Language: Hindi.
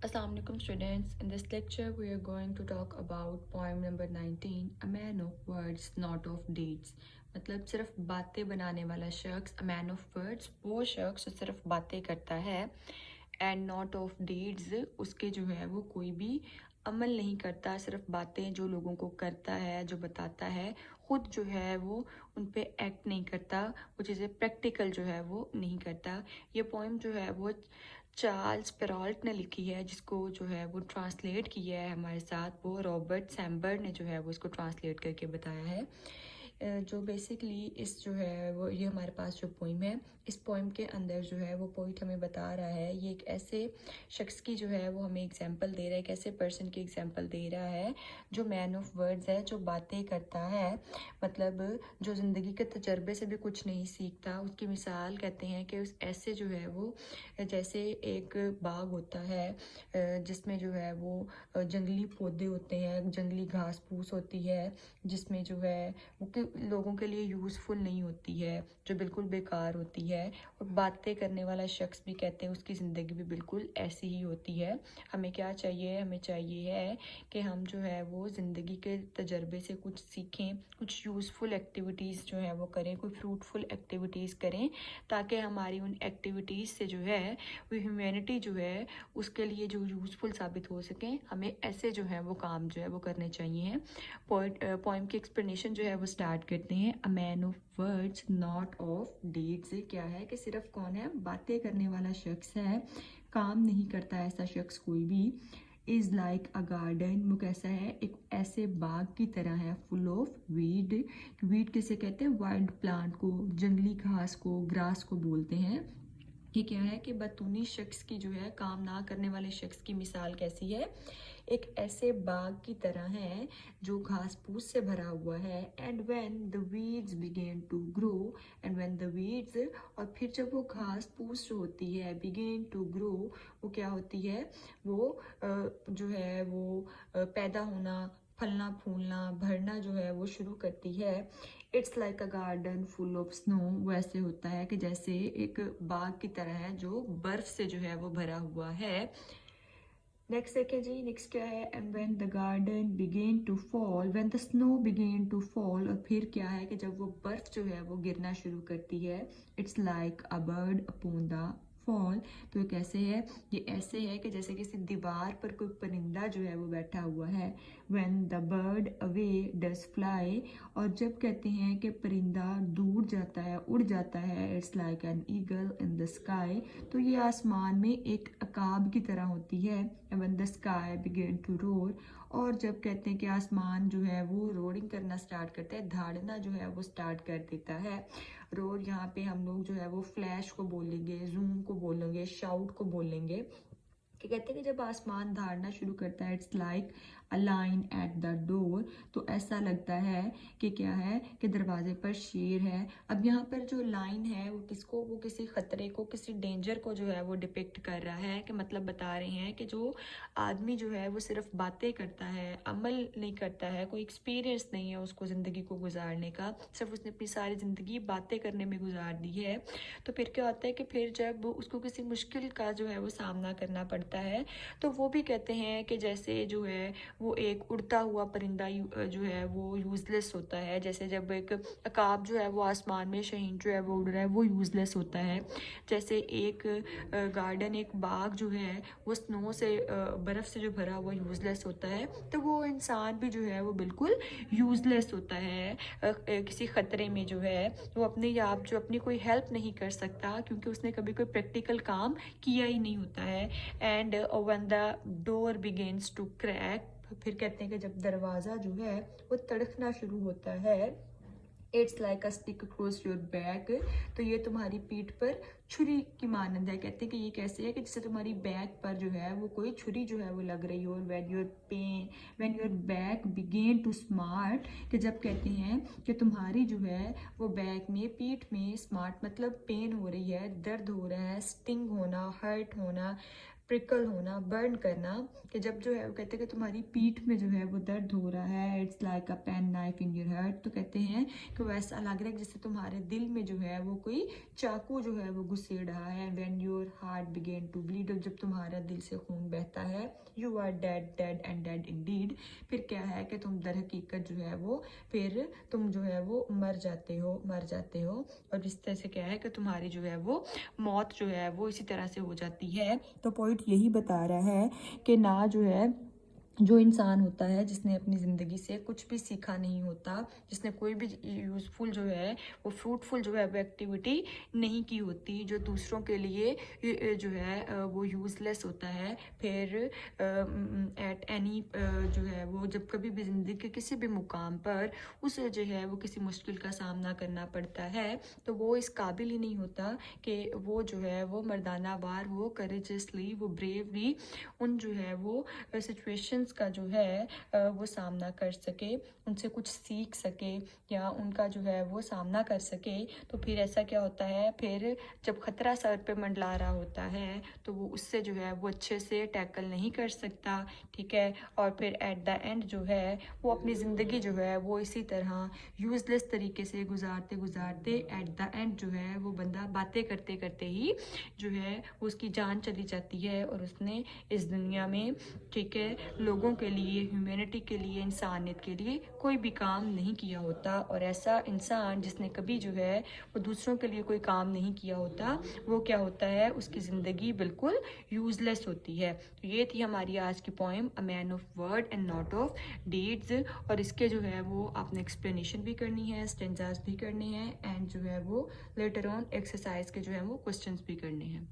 Assalamu alaikum students. In this lecture we are going to talk about poem number 19, A Man of Words Not of Deeds. मतलब सिर्फ बातें बनाने वाला शख्स, a man of words, वो शख्स जो सिर्फ बातें करता है, and not of deeds, उसके जो है वो कोई भी अमल नहीं करता, सिर्फ बातें जो लोगों को करता है, जो बताता है, खुद जो है वो उन पे एक्ट नहीं करता, वो चीज़ें प्रैक्टिकल जो है वो नहीं करता। ये पोइम जो है वो चार्ल्स पेरॉल्ट ने लिखी है, जिसको जो है वो ट्रांसलेट किया है हमारे साथ वो रॉबर्ट सैम्बर्ट ने जो है वो इसको ट्रांसलेट करके बताया है। जो बेसिकली इस जो है वो ये हमारे पास जो पोइम है, इस पोइम के अंदर जो है वो पोइट हमें बता रहा है, ये एक ऐसे शख्स की जो है वो हमें एग्जांपल दे रहा है, एक ऐसे पर्सन की एग्जांपल दे रहा है जो मैन ऑफ वर्ड्स है, जो बातें करता है, मतलब जो ज़िंदगी के तजर्बे से भी कुछ नहीं सीखता। उसकी मिसाल कहते हैं कि उस ऐसे जो है वो जैसे एक बाग होता है जिसमें जो है वो जंगली पौधे होते हैं, जंगली घास फूस होती है, जिसमें जो है वो लोगों के लिए यूज़फुल नहीं होती है, जो बिल्कुल बेकार होती है। और बातें करने वाला शख्स भी कहते हैं उसकी ज़िंदगी भी बिल्कुल ऐसी ही होती है। हमें क्या चाहिए? हमें चाहिए है कि हम जो है वो ज़िंदगी के तजर्बे से कुछ सीखें, कुछ यूज़फुल एक्टिविटीज़ जो है वो करें, कोई फ्रूटफुल एक्टिविटीज़ करें, ताकि हमारी उन एक्टिविटीज़ से जो है वो ह्यूमैनिटी जो है उसके लिए जो यूज़फुल साबित हो सकें। हमें ऐसे जो है वो काम जो है वो करने चाहिए। पोइम की एक्सप्लेनेशन जो है वो स्टार्ट करते हैं। A man of words not of deeds, क्या है कि सिर्फ कौन है? बातें करने वाला शख्स है, काम नहीं करता ऐसा शख्स कोई भी। इज़ लाइक अ गार्डन, वो कैसा है? एक ऐसे बाग की तरह है, फुल ऑफ वीड। वीड किसे कहते हैं? वाइल्ड प्लांट को, जंगली घास को, ग्रास को बोलते हैं। ये क्या है कि बतूनी शख्स की जो है, काम ना करने वाले शख्स की मिसाल कैसी है? एक ऐसे बाग की तरह है जो घास फूस से भरा हुआ है। And when the weeds begin to grow, and when the weeds, और फिर जब वो घास फूस जो होती है, बिगेन टू ग्रो, वो क्या होती है? वो जो है वो पैदा होना, फलना फूलना, भरना जो है वो शुरू करती है। It's like a garden full of snow, वैसे होता है कि जैसे एक बाग की तरह है जो बर्फ से जो है वो भरा हुआ है। नेक्स्ट देखिए जी, नेक्स्ट क्या है? And when the garden begin to fall, when the snow begin to fall, और फिर क्या है कि जब वो बर्फ जो है वो गिरना शुरू करती है। It's like a bird upon the fall, तो ये कैसे है? ये ऐसे है कि जैसे किसी दीवार पर कोई परिंदा जो है वो बैठा हुआ है। When the bird away does fly, और जब कहते हैं कि परिंदा दूर जाता है, उड़ जाता है, it's like an eagle in the sky, तो ये आसमान में एक अकाब की तरह होती है। When the sky begin to roar, और जब कहते हैं कि आसमान जो है वो रोरिंग करना स्टार्ट करता है, धाड़ना जो है वो स्टार्ट कर देता है। रोर यहाँ पे हम लोग जो है वो फ्लैश को बोलेंगे, जूम को बोलेंगे, शाउट को बोलेंगे, कि कहते हैं कि जब आसमान धारना शुरू करता है, it's like a line at the door, तो ऐसा लगता है कि क्या है कि दरवाजे पर शेर है। अब यहाँ पर जो लाइन है वो किसको? वो किसी खतरे को, किसी डेंजर को जो है वो डिपिक्ट कर रहा है, कि मतलब बता रहे हैं कि जो आदमी जो है वो सिर्फ बातें करता है, अमल नहीं करता है, कोई एक्सपीरियंस नहीं है उसको ज़िंदगी को गुजारने का, सिर्फ उसने अपनी सारी ज़िंदगी बातें करने में गुजार दी है। तो फिर क्या होता है कि फिर जब उसको किसी मुश्किल का जो है वो सामना करना पड़ता है, तो वो भी कहते हैं कि जैसे जो है वो एक उड़ता हुआ परिंदा जो है वो यूज़लेस होता है। जैसे जब एक अकाब जो है वो आसमान में, शहीन जो है वो उड़ रहा है, वो यूज़लेस होता है। जैसे एक गार्डन, एक बाग जो है वो स्नो से, बर्फ़ से जो भरा हुआ यूज़लेस होता है, तो वो इंसान भी जो है वो बिल्कुल यूज़लेस होता है। किसी ख़तरे में जो है वो अपने आप जो अपनी कोई हेल्प नहीं कर सकता, क्योंकि उसने कभी कोई प्रैक्टिकल काम किया ही नहीं होता है। And when the door begins to crack, फिर कहते हैं कि जब दरवाज़ा जो है वो तड़कना शुरू होता है, it's like a stick across your back, तो ये तुम्हारी पीठ पर छुरी की मानंद है। कहते हैं कि ये कैसे है कि जैसे तुम्हारी बैक पर जो है वो कोई छुरी जो है वो लग रही हो। When your back begin to smart, कि जब कहते हैं कि तुम्हारी जो है वो बैक में, पीठ में, स्मार्ट मतलब पेन हो रही है, दर्द हो रहा है, स्टिंग होना, हर्ट होना, प्रिकल होना, बर्न करना, कि जब जो है वो कहते हैं कि तुम्हारी पीठ में जो है वो दर्द हो रहा है, it's like a penknife in your heart, तो कहते हैं कि वो ऐसा लग रहा है जैसे तुम्हारे दिल में जो है वो कोई चाकू जो है वो घुसेड़ रहा है। When your heart begin to bleed, जब तुम्हारा दिल से खून बहता है, you are dead dead and dead indeed, फिर क्या है कि तुम दर हकीकत जो है वो फिर तुम जो है वो मर जाते हो। और इस तरह से क्या है कि तुम्हारी जो है वो मौत जो है वो इसी तरह से हो जाती है। तो पॉइंट यही बता रहा है कि ना जो है जो इंसान होता है जिसने अपनी ज़िंदगी से कुछ भी सीखा नहीं होता, जिसने कोई भी यूज़फुल जो है वो फ्रूटफुल जो है वो एक्टिविटी नहीं की होती, जो दूसरों के लिए जो है वो यूज़लेस होता है, फिर एट एनी जो है वो जब कभी भी ज़िंदगी के किसी भी मुकाम पर उसे जो है वो किसी मुश्किल का सामना करना पड़ता है, तो वो इस काबिल ही नहीं होता कि वो जो है वो मर्दाना वार, वो करेजसली, वो ब्रेवली उन जो है वो सिचुएशंस का जो है वो सामना कर सके, उनसे कुछ सीख सके या उनका जो है वो सामना कर सके। तो फिर ऐसा क्या होता है, फिर जब खतरा सर पे मंडला रहा होता है तो वो उससे जो है वो अच्छे से टैकल नहीं कर सकता, ठीक है। और फिर एट द एंड जो है वो अपनी ज़िंदगी जो है वो इसी तरह यूज़लेस तरीके से गुजारते गुजारते एट द एंड जो है वो बंदा बातें करते करते ही जो है उसकी जान चली जाती है, और उसने इस दुनिया में, ठीक है, लोगों के लिए, ह्यूमैनिटी के लिए, इंसानियत के लिए कोई भी काम नहीं किया होता। और ऐसा इंसान जिसने कभी जो है वो दूसरों के लिए कोई काम नहीं किया होता, वो क्या होता है, उसकी ज़िंदगी बिल्कुल यूज़लेस होती है। तो ये थी हमारी आज की poem a man of word and not of deeds. और इसके जो है वो आपने एक्सप्लेनेशन भी करनी है, स्टेंजास भी करने हैं, एंड जो है वो लेटर ऑन एक्सरसाइज के जो है वो क्वेश्चंस भी करने हैं।